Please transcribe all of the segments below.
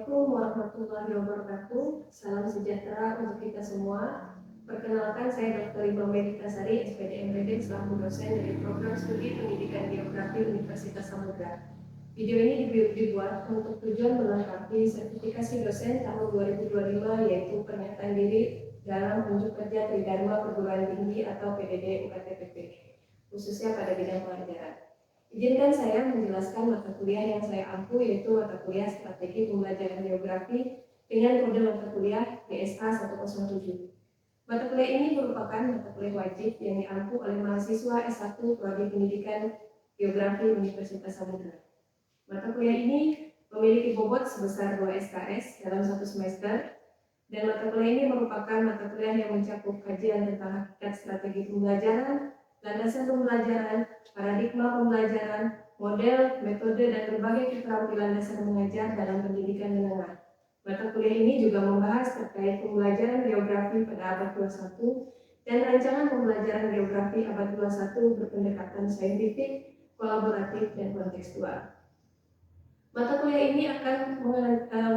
Assalamualaikum warahmatullahi wabarakatuh. Salam sejahtera untuk kita semua. Perkenalkan, saya Dr. Ibu Meditasari, SPD MPD, selaku dosen dari Program Studi Pendidikan Geografi Universitas Samudra. Video ini dibuat untuk tujuan melengkapi sertifikasi dosen tahun 2025, yaitu pernyataan diri dalam unjuk kerja Tridharma Perguruan Tinggi atau PDD UKTPP, khususnya pada bidang pengajaran. Izinkan saya menjelaskan mata kuliah yang saya ampu, yaitu mata kuliah Strategi Pembelajaran Geografi dengan kode mata kuliah GSA 107. Mata kuliah ini merupakan mata kuliah wajib yang diampu oleh mahasiswa S1 Prodi Pendidikan Geografi Universitas Samudra. Mata kuliah ini memiliki bobot sebesar 2 SKS dalam satu semester, dan mata kuliah ini merupakan mata kuliah yang mencakup kajian tentang hakikat strategi pembelajaran, landasan pembelajaran, paradigma pembelajaran, model, metode, dan berbagai keterampilan dasar mengajar dalam pendidikan menengah. Mata kuliah ini juga membahas terkait pembelajaran geografi pada abad 21 dan rancangan pembelajaran geografi abad 21 berpendekatan saintifik, kolaboratif, dan kontekstual. Mata kuliah ini akan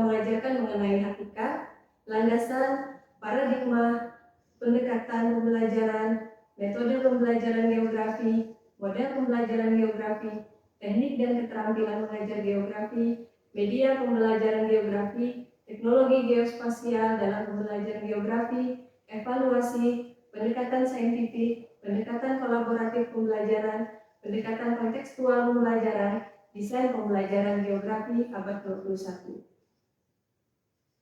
mengajarkan mengenai hakikat, landasan, paradigma, pendekatan pembelajaran, metode pembelajaran geografi, model pembelajaran geografi, teknik dan keterampilan mengajar geografi, media pembelajaran geografi, teknologi geospasial dalam pembelajaran geografi, evaluasi, pendekatan saintifik, pendekatan kolaboratif pembelajaran, pendekatan kontekstual pembelajaran, desain pembelajaran geografi abad 21.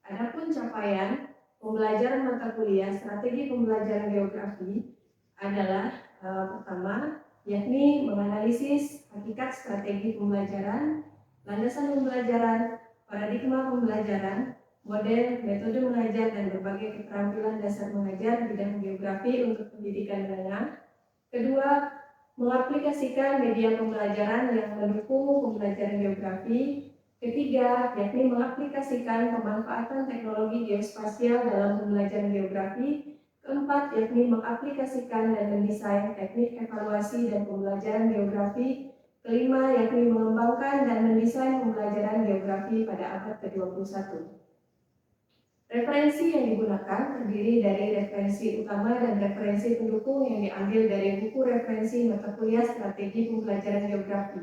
Adapun capaian pembelajaran mata kuliah strategi pembelajaran geografi adalah pertama, yakni menganalisis hakikat strategi pembelajaran, landasan pembelajaran, paradigma pembelajaran, model, metode mengajar, dan berbagai keterampilan dasar mengajar bidang geografi untuk pendidikan menengah. Kedua, mengaplikasikan media pembelajaran yang mendukung pembelajaran geografi. Ketiga, yakni mengaplikasikan pemanfaatan teknologi geospasial dalam pembelajaran geografi. Keempat, yakni mengaplikasikan dan mendesain teknik evaluasi dan pembelajaran geografi. Kelima, yakni mengembangkan dan mendesain pembelajaran geografi pada abad ke-21. Referensi yang digunakan terdiri dari referensi utama dan referensi pendukung yang diambil dari buku referensi mata kuliah strategi pembelajaran geografi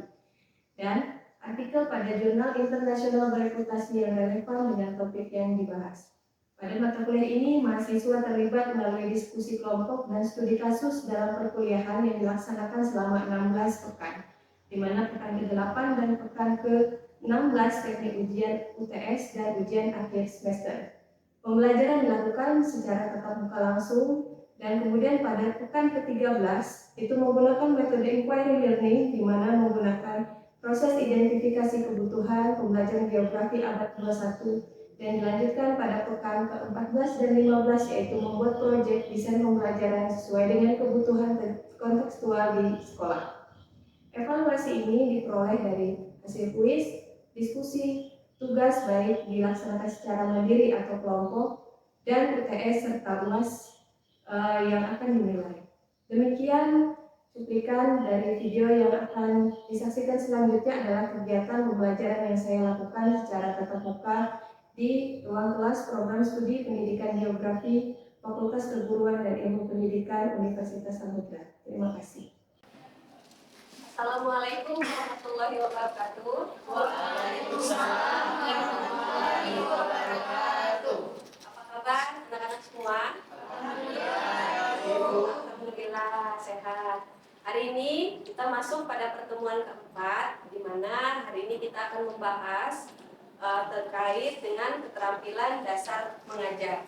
dan artikel pada jurnal internasional bereputasi yang relevan dengan topik yang dibahas. Pada mata kuliah ini, mahasiswa terlibat melalui diskusi kelompok dan studi kasus dalam perkuliahan yang dilaksanakan selama 16 pekan, di mana pekan ke-8 dan pekan ke-16 teknik ujian UTS dan ujian akhir semester. Pembelajaran dilakukan secara tatap muka langsung, dan kemudian pada pekan ke-13 itu menggunakan metode inquiry learning, di mana menggunakan proses identifikasi kebutuhan pembelajaran geografi abad 21, dan dilanjutkan pada pekan ke-14 dan 15, yaitu membuat proyek desain pembelajaran sesuai dengan kebutuhan kontekstual di sekolah. Evaluasi ini diperoleh dari hasil kuis, diskusi, tugas baik dilaksanakan secara mandiri atau kelompok, dan UTS serta UAS yang akan dinilai. Demikian cuplikan dari video yang akan disaksikan selanjutnya adalah kegiatan pembelajaran yang saya lakukan secara tatap muka di ruang kelas program studi pendidikan geografi Fakultas Keguruan dan Ilmu Pendidikan Universitas Samudra. Terima kasih. Assalamualaikum warahmatullahi wabarakatuh. Waalaikumsalam warahmatullahi wabarakatuh. Apa kabar anak-anak semua? Alhamdulillah sehat. Hari ini kita masuk pada pertemuan keempat, di mana hari ini kita akan membahas terkait dengan keterampilan dasar mengajar.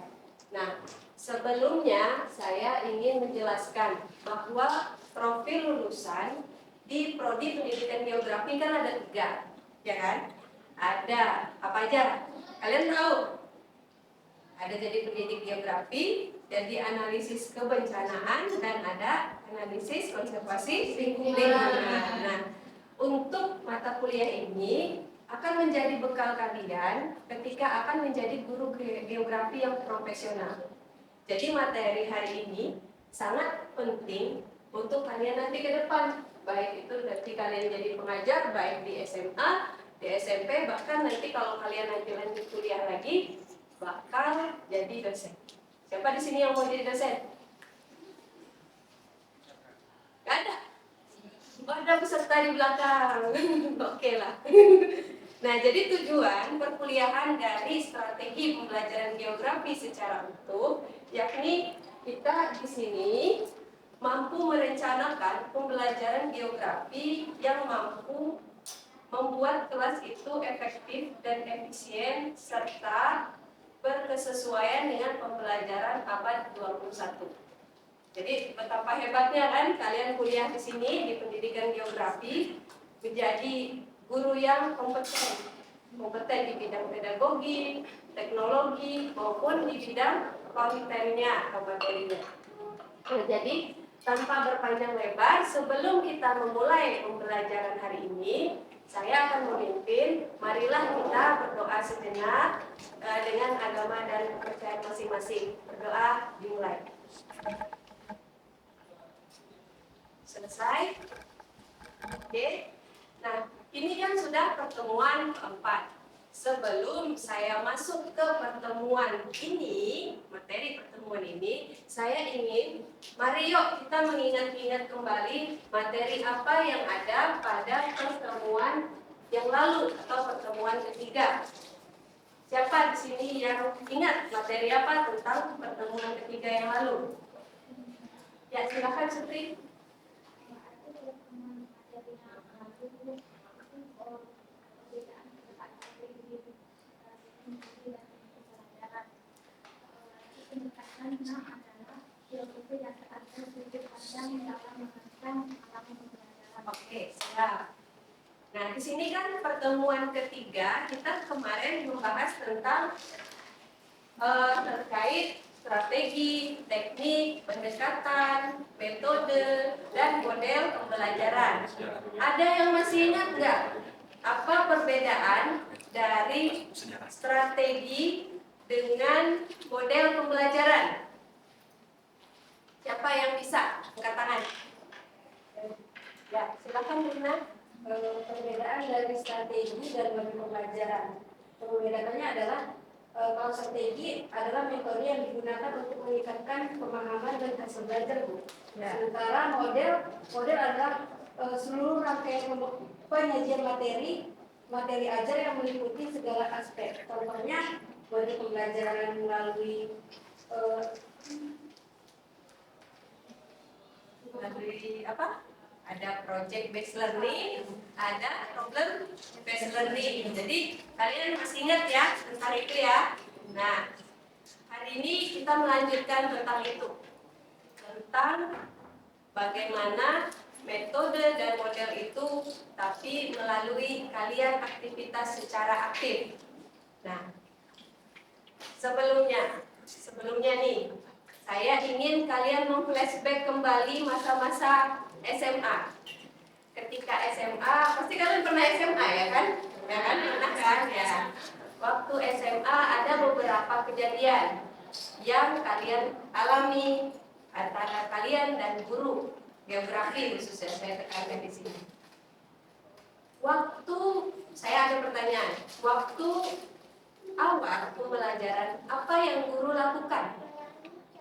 Nah, sebelumnya saya ingin menjelaskan bahwa profil lulusan di Prodi Pendidikan Geografi kan ada 3, ya kan? Ada apa aja? Kalian tahu? Ada jadi pendidik geografi, jadi analisis kebencanaan, dan ada analisis konservasi lingkungan. Nah, untuk mata kuliah ini akan menjadi bekal kalian ketika akan menjadi guru geografi yang profesional. Jadi materi hari ini sangat penting untuk kalian nanti ke depan, baik itu nanti kalian jadi pengajar baik di SMA, di SMP, bahkan nanti kalau kalian nanti lanjut kuliah lagi bakal jadi dosen. Siapa di sini yang mau jadi dosen? Gak ada? Oh, ada peserta di belakang. Oke lah. Nah, jadi tujuan perkuliahan dari strategi pembelajaran geografi secara utuh, yakni kita di sini mampu merencanakan pembelajaran geografi yang mampu membuat kelas itu efektif dan efisien serta berkesesuaian dengan pembelajaran abad 21. Jadi betapa hebatnya kan kalian kuliah di sini di pendidikan geografi menjadi guru yang kompeten di bidang pedagogi, teknologi maupun di bidang kontennya atau materinya. Nah, jadi tanpa berpanjang lebar, sebelum kita memulai pembelajaran hari ini, saya akan memimpin. Marilah kita berdoa sejenak dengan agama dan kepercayaan masing-masing. Berdoa dimulai. Selesai? Oke. Nah, ini kan sudah pertemuan keempat. Sebelum saya masuk ke pertemuan ini, materi pertemuan ini, saya ingin, mari yuk kita mengingat-ingat kembali materi apa yang ada pada pertemuan yang lalu atau pertemuan ketiga. Siapa di sini yang ingat materi apa tentang pertemuan ketiga yang lalu? Ya, silakan Sutri. Oke, siap. Nah, di sini kan pertemuan ketiga kita kemarin membahas tentang terkait strategi, teknik, pendekatan, metode, dan model pembelajaran. Ada yang masih ingat nggak? Apa perbedaan dari strategi dengan model pembelajaran? Siapa yang bisa? Angkat tangan. Ya, silakan Lina. Perbedaan dari strategi dan model pembelajaran. Perbedaannya adalah kalau strategi adalah metode yang digunakan untuk meningkatkan pemahaman dan hasil belajar, Bu. Ya. Sementara model adalah seluruh rangkaian penyajian materi ajar yang meliputi segala aspek. Contohnya model pembelajaran melalui apa? Ada project based learning, ada problem based learning. Jadi kalian masih ingat ya tentang itu ya. Nah, hari ini kita melanjutkan tentang itu, tentang bagaimana metode dan model itu, tapi melalui kalian aktivitas secara aktif. Nah, sebelumnya nih, saya ingin kalian memflashback kembali masa-masa SMA. Ketika SMA, pasti kalian pernah SMA ya kan? Ya kan? Pernah kan? Ya. Waktu SMA ada beberapa kejadian yang kalian alami antara kalian dan guru geografi khususnya, saya tekankan di sini. Waktu saya ada pertanyaan, waktu awal pembelajaran apa yang guru lakukan?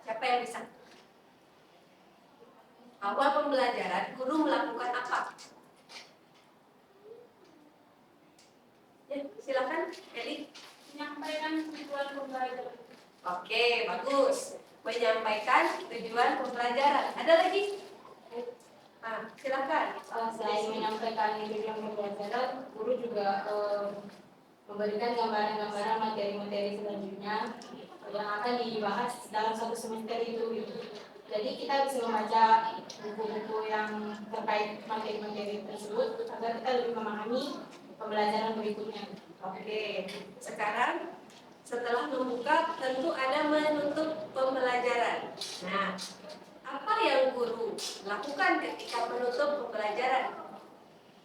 Siapa yang bisa? Awal pembelajaran, guru melakukan apa? Ya, silakan, Eli. Menyampaikan tujuan pembelajaran. Oke, bagus. Menyampaikan tujuan pembelajaran. Ada lagi? Nah, silakan. Selain menyampaikan tujuan pembelajaran, guru juga memberikan gambaran-gambaran materi-materi selanjutnya yang akan dibahas dalam satu semester itu. Jadi kita bisa membaca buku-buku yang terkait materi-materi tersebut agar kita lebih memahami pembelajaran berikutnya. Oke, sekarang setelah membuka tentu ada menutup pembelajaran. Nah, apa yang guru lakukan ketika menutup pembelajaran?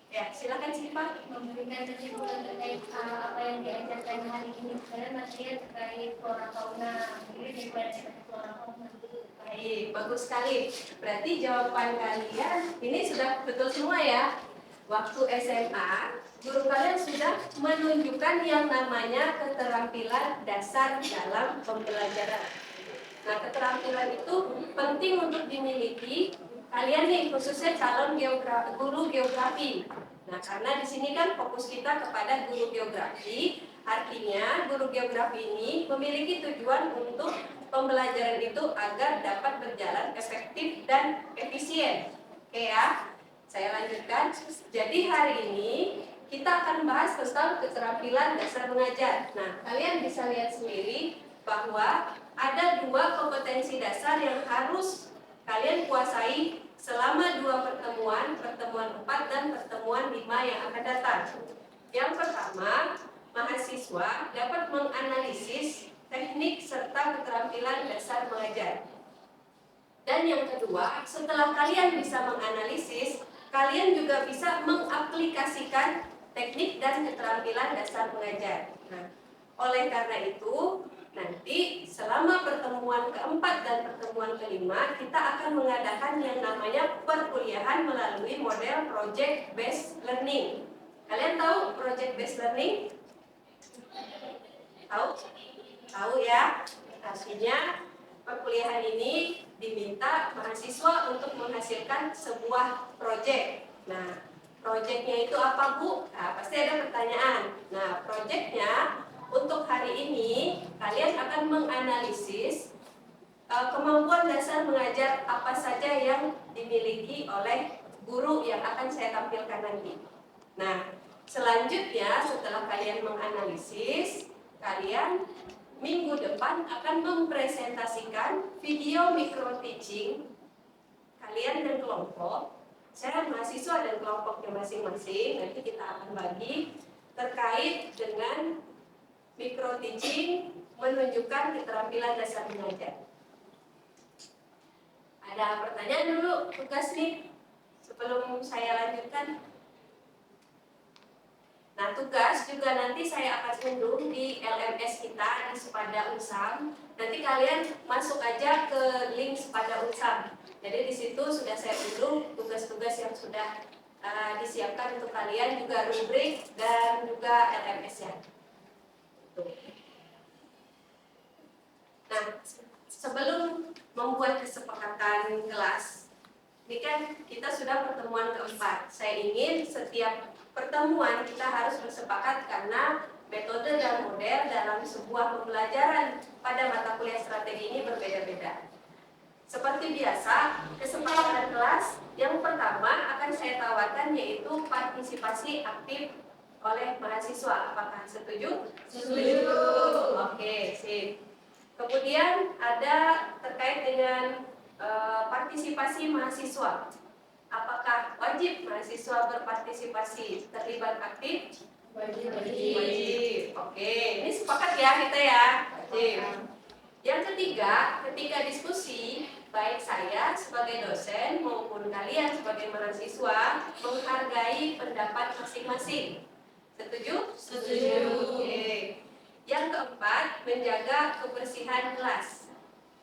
Ya, silakan Siva. Memberikan kesimpulan terkait apa yang diajarkan hari ini. Karena materi terkait flora fauna, jadi dipelajari flora fauna. Baik, bagus sekali. Berarti jawaban kalian ini sudah betul semua ya. waktu SMA, guru kalian sudah menunjukkan yang namanya keterampilan dasar dalam pembelajaran. Nah, keterampilan itu penting untuk dimiliki kalian nih, khususnya calon guru geografi. Nah, karena di sini kan fokus kita kepada guru geografi, artinya guru geografi ini memiliki tujuan untuk pembelajaran itu agar dapat berjalan efektif dan efisien. Oke ya, saya lanjutkan. Jadi hari ini kita akan bahas tentang keterampilan dasar mengajar. Nah, kalian bisa lihat sendiri bahwa ada 2 kompetensi dasar yang harus kalian kuasai selama 2 pertemuan 4 dan pertemuan 5 yang akan datang. Yang pertama, mahasiswa dapat menganalisis teknik serta keterampilan dasar mengajar. Dan yang kedua, setelah kalian bisa menganalisis, kalian juga bisa mengaplikasikan teknik dan keterampilan dasar mengajar. Nah, oleh karena itu, nanti selama pertemuan keempat dan pertemuan kelima, kita akan mengadakan yang namanya perkuliahan melalui model project based learning. Kalian tahu project based learning? Tahu? Tahu ya? Artinya perkuliahan ini diminta mahasiswa untuk menghasilkan sebuah proyek. Nah, proyeknya itu apa, Bu? Nah, pasti ada pertanyaan. Nah, proyeknya untuk hari ini kalian akan menganalisis kemampuan dasar mengajar apa saja yang dimiliki oleh guru yang akan saya tampilkan nanti. Nah, selanjutnya setelah kalian menganalisis, kalian minggu depan akan mempresentasikan video micro teaching kalian dan kelompok. Saya mahasiswa dan kelompoknya masing-masing. Nanti kita akan bagi terkait dengan micro teaching menunjukkan keterampilan dasar mengajar. Ada pertanyaan dulu, tugas nih sebelum saya lanjutkan. Nah, tugas juga nanti saya akan unduh di LMS kita di Sepada Unsam. Nanti kalian masuk aja ke link Sepada Unsam. Jadi di situ sudah saya unduh tugas-tugas yang sudah disiapkan untuk kalian, juga rubrik dan juga LMS-nya. Nah, sebelum membuat kesepakatan kelas, ini kan kita sudah pertemuan keempat. Saya ingin setiap pertemuan kita harus bersepakat karena metode dan model dalam sebuah pembelajaran pada mata kuliah strategi ini berbeda-beda. Seperti biasa, kesepakatan kelas yang pertama akan saya tawarkan yaitu partisipasi aktif oleh mahasiswa. Apakah setuju? Setuju. Oke, sip. Kemudian ada terkait dengan partisipasi mahasiswa. Apakah wajib mahasiswa berpartisipasi terlibat aktif? Wajib. Oke, ini sepakat ya kita ya. Wajib. Yang ketiga, ketika diskusi, baik saya sebagai dosen maupun kalian sebagai mahasiswa menghargai pendapat masing-masing. Setuju? Setuju. Oke. Yang keempat, menjaga kebersihan kelas.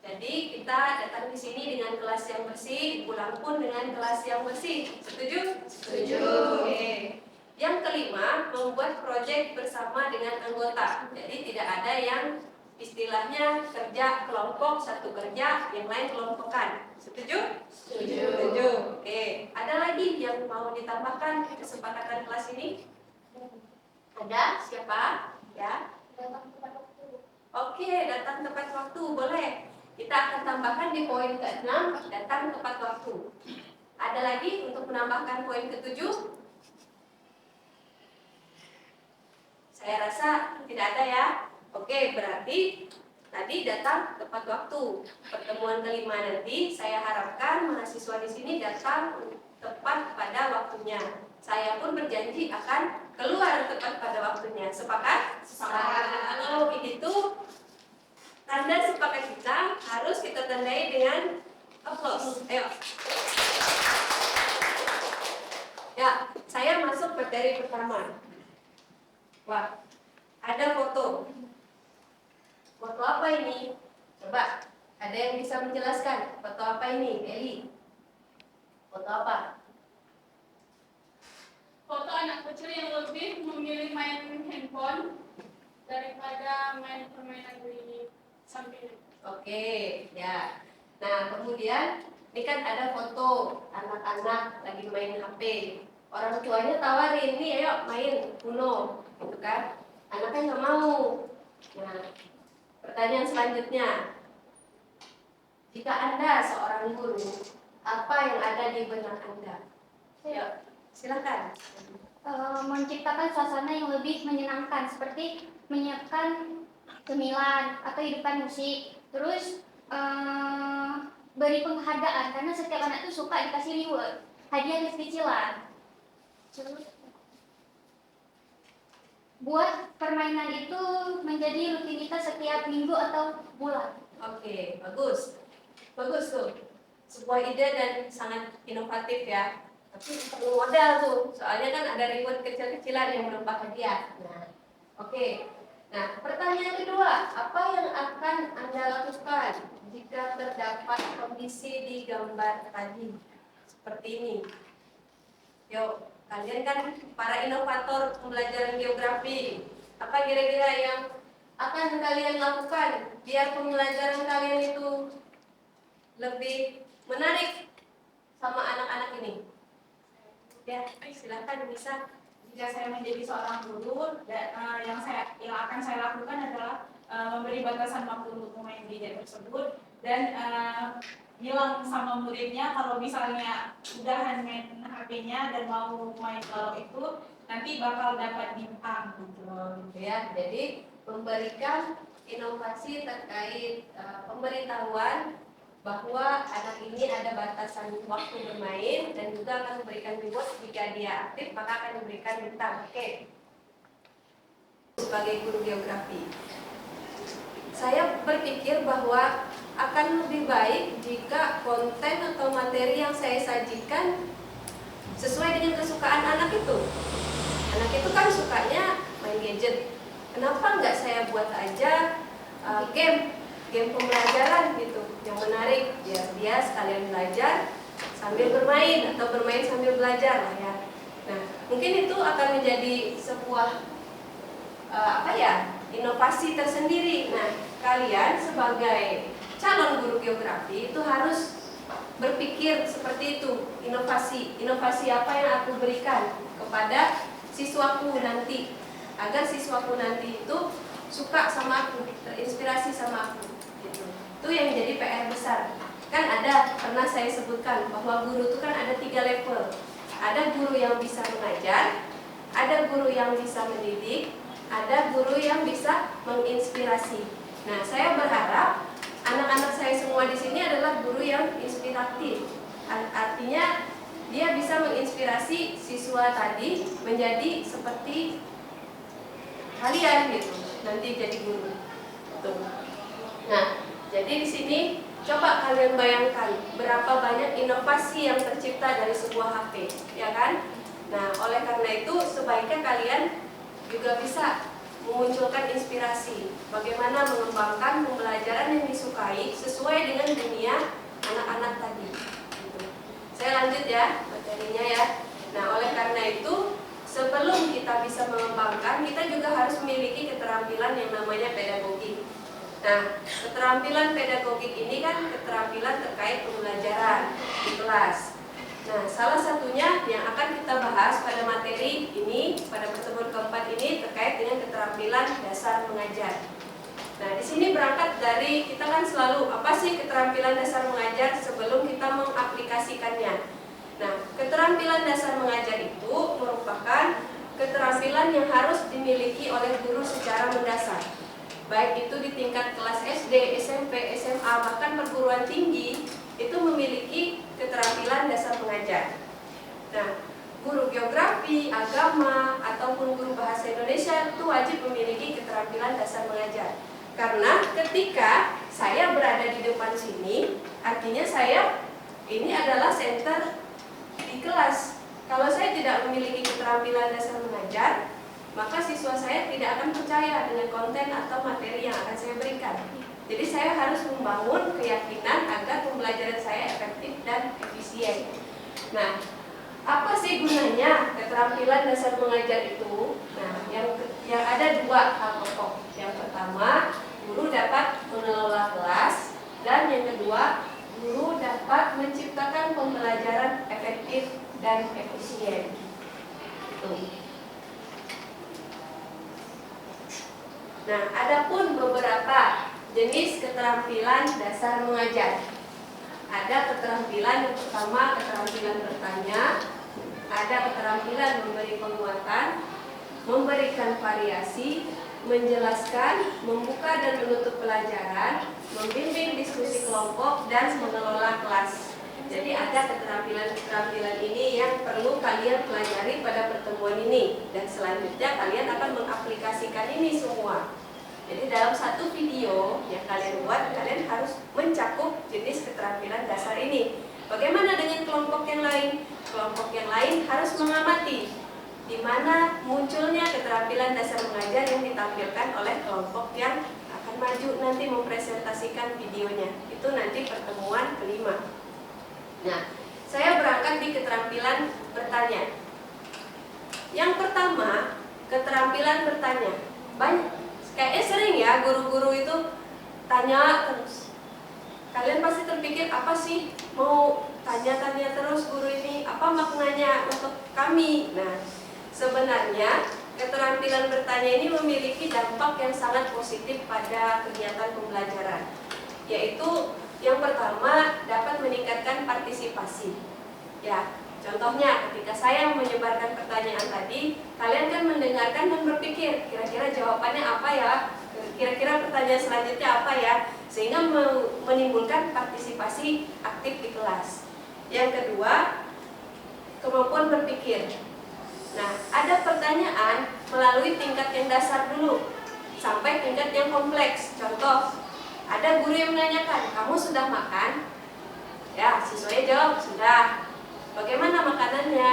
Jadi kita datang di sini dengan kelas yang bersih, pulang pun dengan kelas yang bersih. Setuju? Setuju. Oke. Yang kelima, membuat proyek bersama dengan anggota. Jadi tidak ada yang istilahnya kerja kelompok, satu kerja, yang lain kelompokan. Setuju? Setuju. Setuju. Oke. Ada lagi yang mau ditambahkan kesepakatan kelas ini? Ada? Siapa? Ya. Oke, datang tepat waktu, boleh. Kita akan tambahkan di poin ke-6, datang tepat waktu. Ada lagi untuk menambahkan poin ke-7? Saya rasa tidak ada ya. Oke, berarti tadi datang tepat waktu. Pertemuan kelima nanti saya harapkan mahasiswa di sini datang tepat pada waktunya. Saya pun berjanji akan keluar tepat pada waktunya. Sepakat? Sepakat. Kalau begitu, tanda sepakat kita harus kita tandai dengan applause. Ayo. Ya, saya masuk materi pertama. Wah, ada foto. Foto apa ini? Coba, ada yang bisa menjelaskan? Foto apa ini, Eli? Foto apa? pada main permainan di samping. Oke, ya. Nah, kemudian ini kan ada foto anak-anak lagi main HP. Orang tuanya tawarin, nih ayo main Uno, gitu kan? Anaknya nggak mau. Nah, pertanyaan selanjutnya, jika Anda seorang guru, apa yang ada di benak Anda? Yuk, silakan. Menciptakan suasana yang lebih menyenangkan, seperti menyiapkan cemilan atau hidupkan musik, terus beri penghargaan karena setiap anak itu suka dikasih reward, hadiah kecil-kecilan. Terus buat permainan itu menjadi rutinitas setiap minggu atau bulan. Oke, bagus. Bagus tuh. Sebuah ide dan sangat inovatif ya. Tapi perlu modal tuh. Soalnya kan ada reward kecil-kecilan yang berupa hadiah. Nah, oke. Nah, pertanyaan kedua, apa yang akan Anda lakukan jika terdapat kondisi di gambar tadi? Seperti ini. Yuk, kalian kan para inovator pembelajaran geografi. Apa kira-kira yang akan kalian lakukan biar pembelajaran kalian itu lebih menarik sama anak-anak ini? Ya, silakan bisa. Jika saya menjadi seorang guru, yang akan saya lakukan adalah memberi batasan waktu untuk main gadget tersebut dan bilang sama muridnya kalau misalnya udahan main HP-nya dan mau main kalau itu nanti bakal dapat bintang gitu. Gitu ya. Jadi memberikan inovasi terkait pemberitahuan bahwa anak ini ada batasan waktu bermain dan juga akan memberikan reward jika dia aktif maka akan diberikan bintang. Oke. Sebagai guru geografi, saya berpikir bahwa akan lebih baik jika konten atau materi yang saya sajikan sesuai dengan kesukaan anak itu. Anak itu kan sukanya main gadget. Kenapa nggak saya buat aja game pembelajaran gitu yang menarik, biar dia sekalian belajar sambil bermain atau bermain sambil belajar lah ya. Nah, mungkin itu akan menjadi sebuah inovasi tersendiri. Nah, kalian sebagai calon guru geografi itu harus berpikir seperti itu, inovasi apa yang aku berikan kepada siswaku nanti, agar siswaku nanti itu suka sama aku, terinspirasi sama aku gitu. Itu yang jadi PR besar. Kan pernah saya sebutkan bahwa guru itu kan ada 3 level. Ada guru yang bisa mengajar, ada guru yang bisa mendidik, ada guru yang bisa menginspirasi. Nah, saya berharap anak-anak saya semua di sini adalah guru yang inspiratif. Artinya dia bisa menginspirasi siswa tadi menjadi seperti kalian gitu, nanti jadi guru. Tuh. Nah, jadi di sini coba kalian bayangkan berapa banyak inovasi yang tercipta dari sebuah HP, ya kan? Nah, oleh karena itu sebaiknya kalian juga bisa memunculkan inspirasi bagaimana mengembangkan pembelajaran yang disukai sesuai dengan dunia anak-anak tadi. Gitu. Saya lanjut ya materinya ya. Nah, oleh karena itu sebelum kita bisa mengembangkan, kita juga harus memiliki keterampilan yang namanya pedagogik. Nah, keterampilan pedagogik ini kan keterampilan terkait pembelajaran di kelas. Nah, salah satunya yang akan kita bahas pada materi ini, pada pertemuan keempat ini terkait dengan keterampilan dasar mengajar. Nah, di sini berangkat dari kita kan selalu apa sih keterampilan dasar mengajar sebelum kita mengaplikasikannya. Nah, keterampilan dasar mengajar itu merupakan keterampilan yang harus dimiliki oleh guru secara mendasar. Baik itu di tingkat kelas SD, SMP, SMA, bahkan perguruan tinggi itu memiliki keterampilan dasar mengajar. Nah, guru geografi, agama, ataupun guru bahasa Indonesia itu wajib memiliki keterampilan dasar mengajar. Karena ketika saya berada di depan sini, artinya saya ini adalah center di kelas. Kalau saya tidak memiliki keterampilan dasar mengajar, maka siswa saya tidak akan percaya dengan konten atau materi yang akan saya berikan. Jadi saya harus membangun keyakinan agar pembelajaran saya efektif dan efisien. Nah, apa sih gunanya keterampilan dasar mengajar itu? Nah, yang yang ada dua hal pokok. Yang pertama, guru dapat mengelola kelas, dan yang kedua, guru dapat menciptakan pembelajaran efektif dan efisien. Nah, adapun beberapa jenis keterampilan dasar mengajar. Ada keterampilan yang pertama, keterampilan bertanya, ada keterampilan memberi penguatan, memberikan variasi, menjelaskan, membuka dan menutup pelajaran, membimbing diskusi kelompok, dan mengelola kelas. Jadi ada keterampilan-keterampilan ini yang perlu kalian pelajari pada pertemuan ini, dan selanjutnya kalian akan mengaplikasikan ini semua. Jadi dalam satu video yang kalian buat, kalian harus mencakup jenis keterampilan dasar ini. Bagaimana dengan kelompok yang lain? Kelompok yang lain harus mengamati di mana munculnya keterampilan dasar mengajar yang ditampilkan oleh kelompok yang akan maju nanti mempresentasikan videonya. Itu nanti pertemuan kelima. Nah, saya berangkat di keterampilan bertanya. Yang pertama, keterampilan bertanya. Kayaknya sering ya guru-guru itu tanya terus. Kalian pasti terpikir, apa sih mau tanya-tanya terus guru ini? Apa maknanya untuk kami? Nah, sebenarnya keterampilan bertanya ini memiliki dampak yang sangat positif pada kegiatan pembelajaran. Yaitu yang pertama, dapat meningkatkan partisipasi. Ya, contohnya ketika saya menyebarkan pertanyaan tadi, kalian kan mendengarkan dan berpikir, kira-kira jawabannya apa ya? Kira-kira pertanyaan selanjutnya apa ya? Sehingga menimbulkan partisipasi aktif di kelas. Yang kedua, kemampuan berpikir. Nah, ada pertanyaan melalui tingkat yang dasar dulu sampai tingkat yang kompleks. Contoh, ada guru yang menanyakan, kamu sudah makan? Ya, siswanya jawab, sudah. Bagaimana makanannya?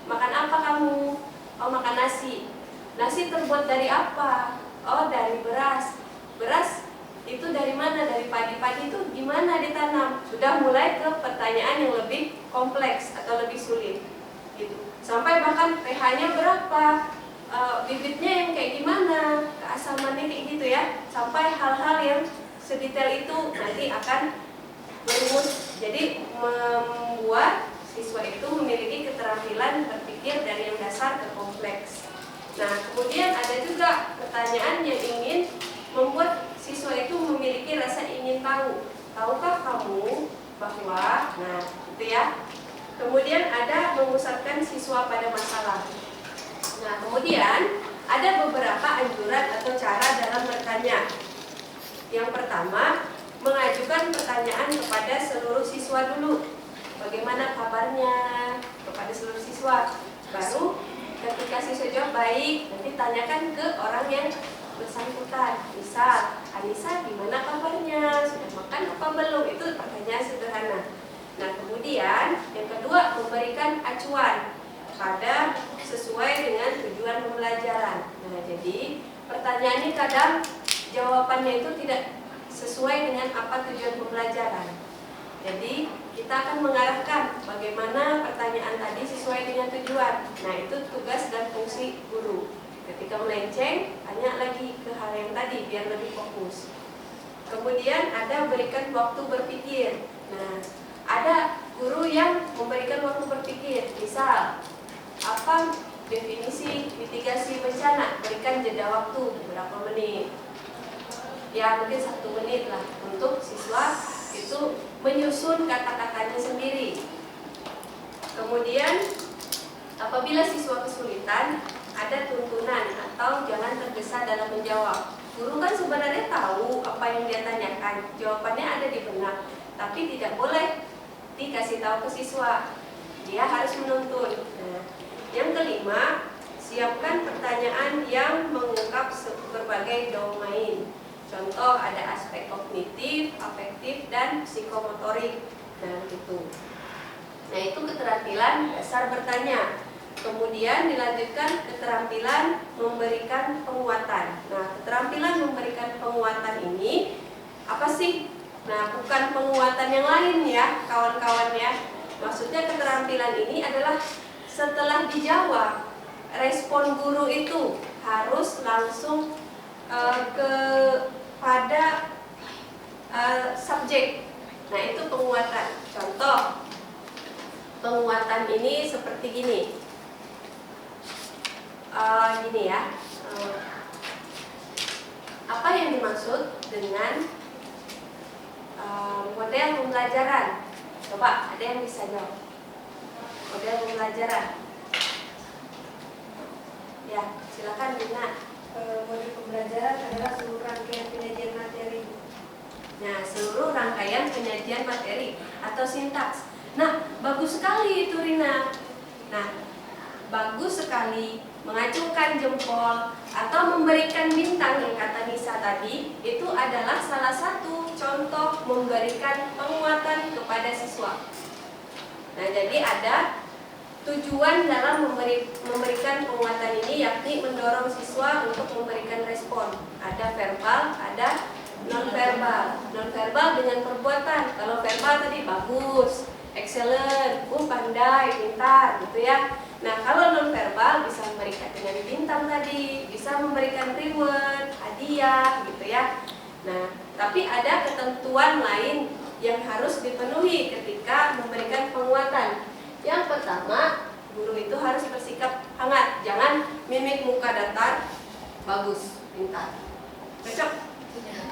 Makan apa kamu? Oh, makan nasi. Nasi terbuat dari apa? Oh, dari beras. Beras itu dari mana? Dari padi-padi itu gimana ditanam? Sudah mulai ke pertanyaan yang lebih kompleks atau lebih sulit. Gitu. Sampai bahkan pH-nya berapa? Bibitnya yang kayak gimana? Keasamannya kayak gitu ya. Sampai hal-hal yang sedetail itu nanti akan merumus. Jadi membuat siswa itu memiliki keterampilan berpikir dari yang dasar ke kompleks. Nah, kemudian ada juga pertanyaan yang ingin membuat siswa itu memiliki rasa ingin tahu. Tahukah kamu bahwa, nah itu ya. Kemudian ada memusatkan siswa pada masalah. Nah, kemudian ada beberapa anjuran atau cara dalam bertanya. Yang pertama, mengajukan pertanyaan kepada seluruh siswa dulu. Bagaimana kabarnya kepada seluruh siswa. Baru ketika siswa jawab baik, nanti tanyakan ke orang yang bersangkutan. Misal, Anissa gimana kabarnya? Sudah makan apa belum? Itu pertanyaan sederhana. Nah, kemudian yang kedua, memberikan acuan pada sesuai dengan tujuan pembelajaran. Nah, jadi pertanyaan ini kadang jawabannya itu tidak sesuai dengan apa tujuan pembelajaran. Jadi kita akan mengarahkan bagaimana pertanyaan tadi sesuai dengan tujuan. Nah, itu tugas dan fungsi guru. Ketika melenceng, tanya lagi ke hal yang tadi biar lebih fokus. Kemudian ada berikan waktu berpikir. Nah, ada guru yang memberikan waktu berpikir. Misal, apa definisi mitigasi bencana? Berikan jeda waktu berapa menit. Ya, mungkin 1 menit lah untuk siswa itu menyusun kata-katanya sendiri. Kemudian apabila siswa kesulitan, ada tuntunan atau jangan tergesa dalam menjawab. Guru kan sebenarnya tahu apa yang dia tanyakan, jawabannya ada di benak, tapi tidak boleh dikasih tahu ke siswa. Dia harus menuntun. Nah, yang kelima, siapkan pertanyaan yang mengungkap berbagai domain. Contoh ada aspek kognitif, afektif, dan psikomotorik. Nah, itu. Nah, itu keterampilan dasar bertanya. Kemudian dilanjutkan keterampilan memberikan penguatan. Nah, keterampilan memberikan penguatan ini apa sih? Nah, bukan penguatan yang lain ya, kawan-kawan ya. Maksudnya keterampilan ini adalah setelah dijawab, respon guru itu harus langsung kepada subjek. Nah, itu penguatan. Contoh penguatan ini seperti gini. Gini ya. Apa yang dimaksud dengan model pembelajaran? Coba ada yang bisa jawab. Model pembelajaran. Ya, silakan Dina. Model pembelajaran adalah seluruh rangkaian penyajian materi. Nah, seluruh rangkaian penyajian materi atau sintaks. Nah, bagus sekali itu Rina. Nah, bagus sekali mengacungkan jempol atau memberikan bintang yang kata Nisa tadi, itu adalah salah satu contoh memberikan penguatan kepada siswa. Nah, jadi ada tujuan dalam memberikan penguatan ini, yakni mendorong siswa untuk memberikan respon. Ada verbal, ada non-verbal. Non-verbal dengan perbuatan. Kalau verbal tadi bagus, excellent, pandai, pintar, gitu ya. Nah, kalau non-verbal bisa memberikan dengan bintang tadi, bisa memberikan reward, hadiah, gitu ya. Nah, tapi ada ketentuan lain yang harus dipenuhi ketika memberikan penguatan. Yang pertama, guru itu harus bersikap hangat, jangan mimik muka datar, bagus, pintar. Cocok?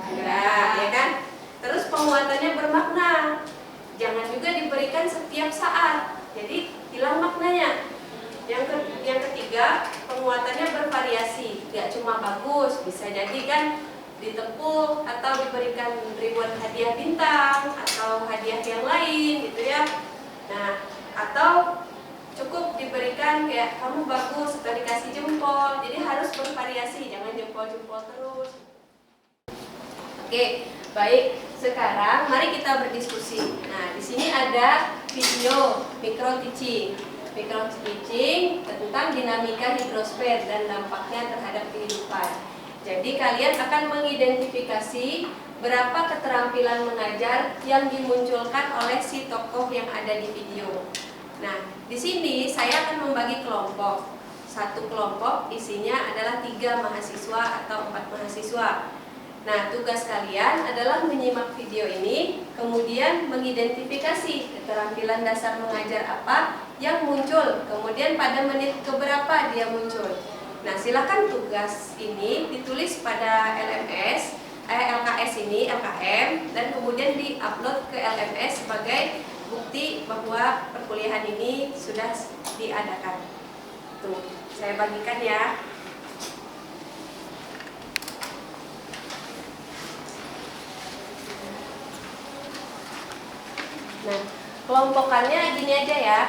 Enggak, ya kan? Terus penguatannya bermakna, jangan juga diberikan setiap saat, jadi hilang maknanya. Yang ketiga, penguatannya bervariasi, nggak cuma bagus, bisa jadi kan ditepuk atau diberikan reward hadiah bintang atau hadiah yang lain gitu ya. Nah, atau cukup diberikan kayak kamu bagus atau dikasih jempol, jadi harus bervariasi, jangan jempol-jempol terus. Oke, baik. Sekarang mari kita berdiskusi. Nah, di sini ada video micro teaching tentang dinamika hidrosfer dan dampaknya terhadap kehidupan. Jadi kalian akan mengidentifikasi berapa keterampilan mengajar yang dimunculkan oleh si tokoh yang ada di video. Nah, di sini saya akan membagi kelompok. Satu kelompok isinya adalah 3 mahasiswa atau 4 mahasiswa. Nah, tugas kalian adalah menyimak video ini, kemudian mengidentifikasi keterampilan dasar mengajar apa yang muncul, kemudian pada menit keberapa dia muncul. Nah, silakan tugas ini ditulis pada LKS ini, LKM, dan kemudian diupload ke LMS sebagai bukti bahwa perkuliahan ini sudah diadakan. Tuh, saya bagikan ya. Nah, kelompokannya gini aja ya.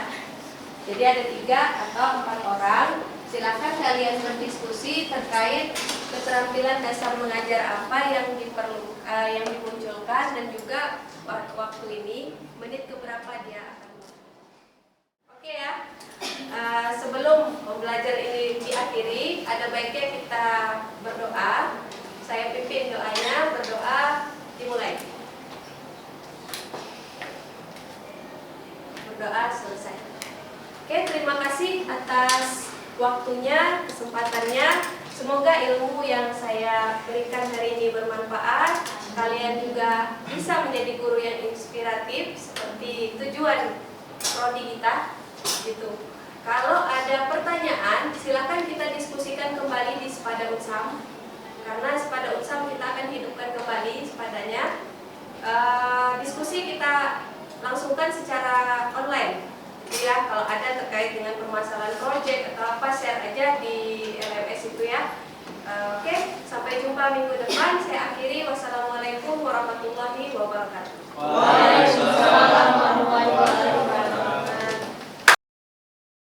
Jadi ada 3 atau 4 orang. Silakan kalian berdiskusi terkait keterampilan dasar mengajar apa yang dimunculkan dan juga waktu ini menit keberapa dia akan. Oke ya. Sebelum pembelajaran ini diakhiri, ada baiknya kita berdoa. Saya pimpin doanya, berdoa dimulai. Berdoa selesai. Oke, terima kasih atas waktunya, kesempatannya. Semoga ilmu yang saya berikan hari ini bermanfaat. Kalian juga bisa menjadi guru yang inspiratif seperti tujuan prodi kita gitu. Kalau ada pertanyaan, silakan kita diskusikan kembali di Sepada Unsam. Karena Sepada Unsam kita akan hidupkan kembali sepadanya. Diskusi kita langsungkan secara online. Ya, kalau ada terkait dengan permasalahan proyek atau apa, share aja di LMS itu ya. Oke, sampai jumpa minggu depan. Saya akhiri.